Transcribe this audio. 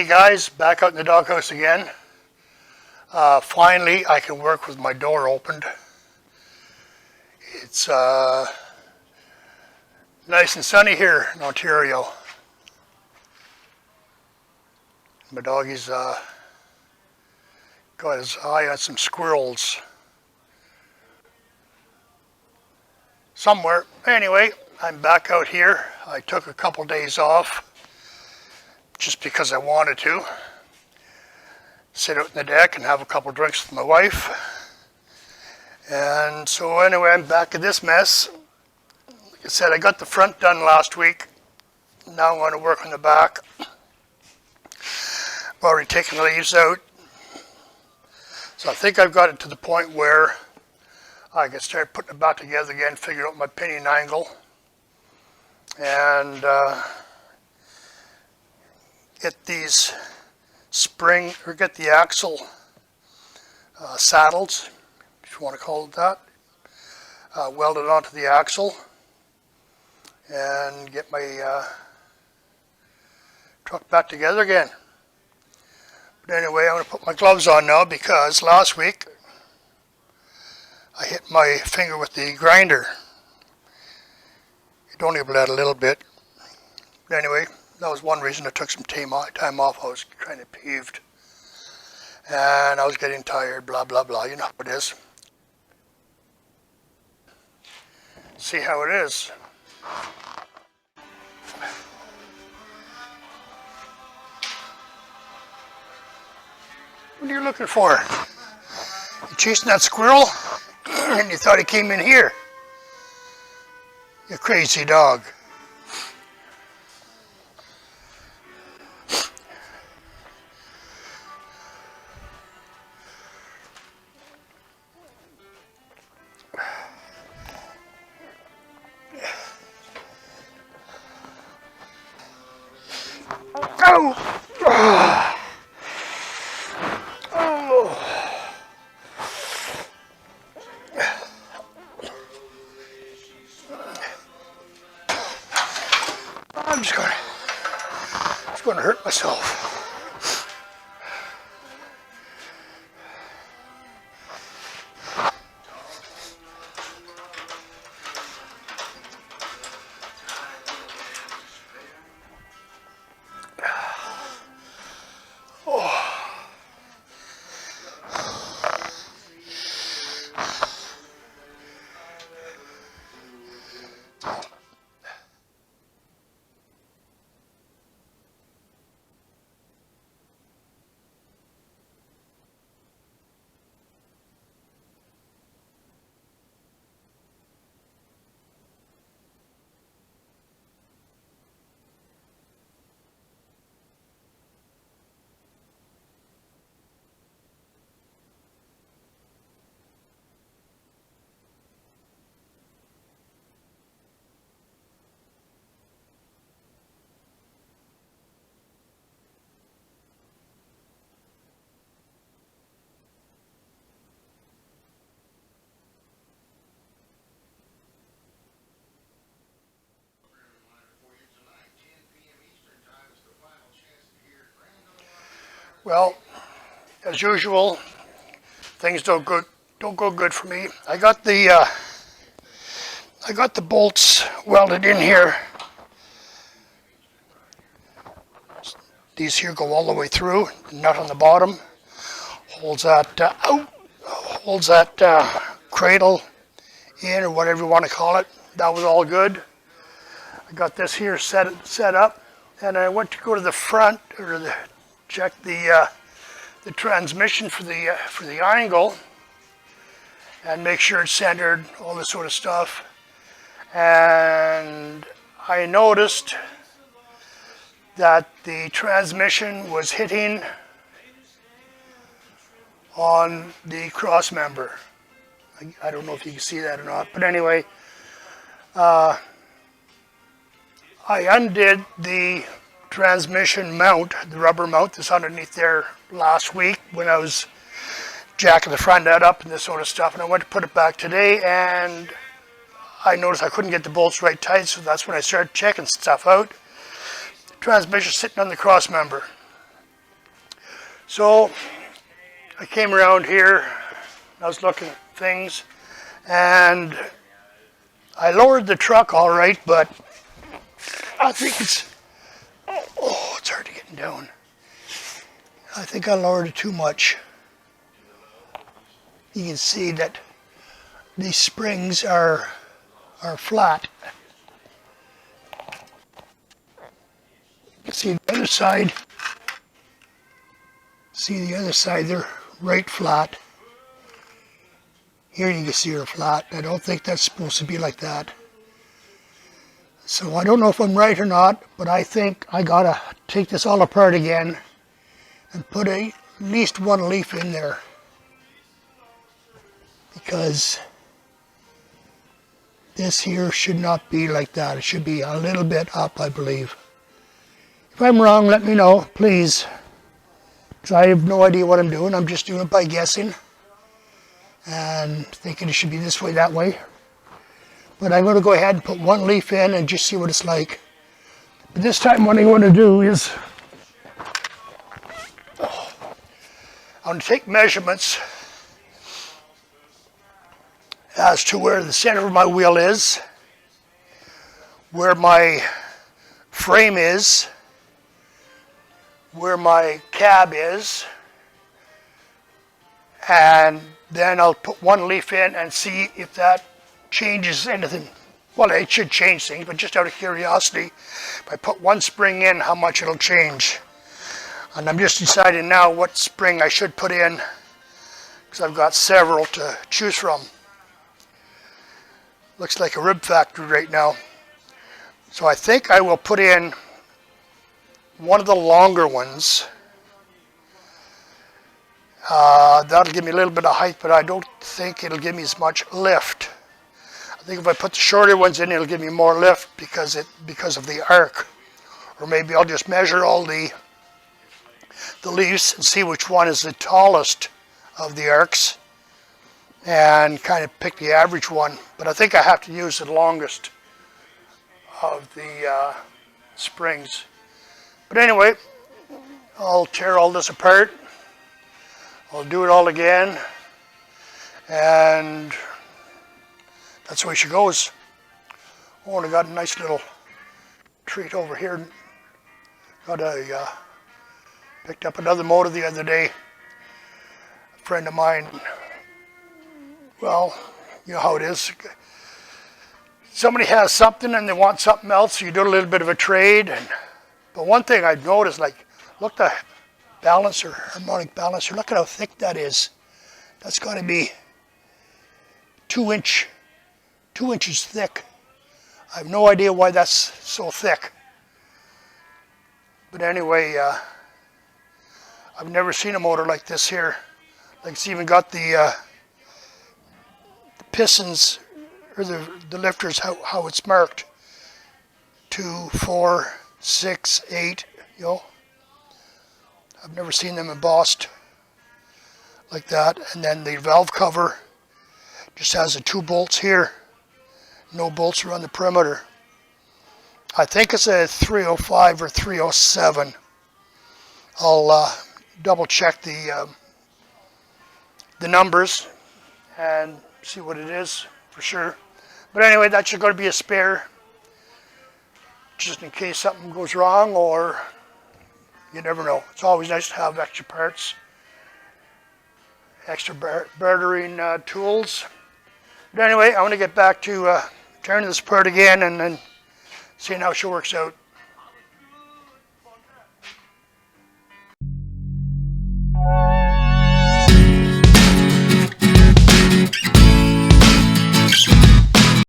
Hey guys, back out in the doghouse again. Finally, I can work with my door opened. It's nice and sunny here in Ontario. My doggy's got his eye on some squirrels somewhere. Anyway, I'm back out here. I took a couple days off just because I wanted to. Sit out on the deck and have a couple drinks with my wife. And so anyway, I'm back at this mess. Like I said, I got the front done last week. Now I'm going to work on the back. I've already taken the leaves out. So I think I've got it to the point where I can start putting it back together again, figure out my pinion angle, and get these get the axle saddles, if you want to call it that, welded onto the axle, and get my truck back together again. But anyway, I'm going to put my gloves on now because last week I hit my finger with the grinder. It only bled a little bit. But anyway, that was one reason I took some time off. I was kind of peeved. And I was getting tired, blah, blah, blah. You know how it is. See how it is. What are you looking for? You chasing that squirrel? And you thought he came in here. You crazy dog. Oh! Oh! I'm just going to hurt myself. Well, as usual, things don't go good for me. I got the bolts welded in here. These here go all the way through. The nut on the bottom holds that cradle in, or whatever you want to call it. That was all good. I got this here set up, and I went to go to the front check the transmission for the angle and make sure it's centered, all this sort of stuff. And I noticed that the transmission was hitting on the cross member. I don't know if you can see that or not, but anyway, I undid the transmission mount, the rubber mount that's underneath there last week when I was jacking the front end up and this sort of stuff, and I went to put it back today, and I noticed I couldn't get the bolts right tight, so that's when I started checking stuff out. The transmission sitting on the cross member. So I came around here, I was looking at things, and I lowered the truck all right, but I think it's hard to get down. I think I lowered it too much. You can see that these springs are flat. You can see the other side. See the other side, they're right flat. Here you can see they're flat. I don't think that's supposed to be like that. So I don't know if I'm right or not, but I think I gotta take this all apart again and put at least one leaf in there, because this here should not be like that. It should be a little bit up, I believe. If I'm wrong, let me know, please, because I have no idea what I'm doing. I'm just doing it by guessing and thinking it should be this way, that way. But I'm going to go ahead and put one leaf in and just see what it's like. But this time what I'm going to do is I'm going to take measurements as to where the center of my wheel is, where my frame is, where my cab is, and then I'll put one leaf in and see if that changes anything. Well, it should change things, but just out of curiosity, if I put one spring in, how much it'll change. And I'm just deciding now what spring I should put in, because I've got several to choose from. Looks like a rib factory right now. So I think I will put in one of the longer ones. That'll give me a little bit of height, but I don't think it'll give me as much lift. I think if I put the shorter ones in, it'll give me more lift because of the arc. Or maybe I'll just measure all the leaves and see which one is the tallest of the arcs and kind of pick the average one. But I think I have to use the longest of the springs. But anyway, I'll tear all this apart. I'll do it all again, and that's the way she goes. Oh, and I got a nice little treat over here. Picked up another motor the other day. A friend of mine, well, you know how it is. Somebody has something and they want something else, so you do a little bit of a trade. But one thing I've noticed, like, look the balancer, harmonic balancer, look at how thick that is. That's got to be 2 inches thick. I have no idea why that's so thick. But anyway, I've never seen a motor like this here. Like, it's even got the pistons, or the lifters, how it's marked. 2, 4, 6, 8, you know. I've never seen them embossed like that. And then the valve cover just has the 2 bolts here. No bolts around the perimeter. I think it's a 305 or 307. I'll double check the numbers and see what it is for sure. But anyway, that's going to be a spare, just in case something goes wrong, or you never know. It's always nice to have extra parts, extra bartering tools. But anyway, I want to get back to tearing this apart again and then seeing how she works out.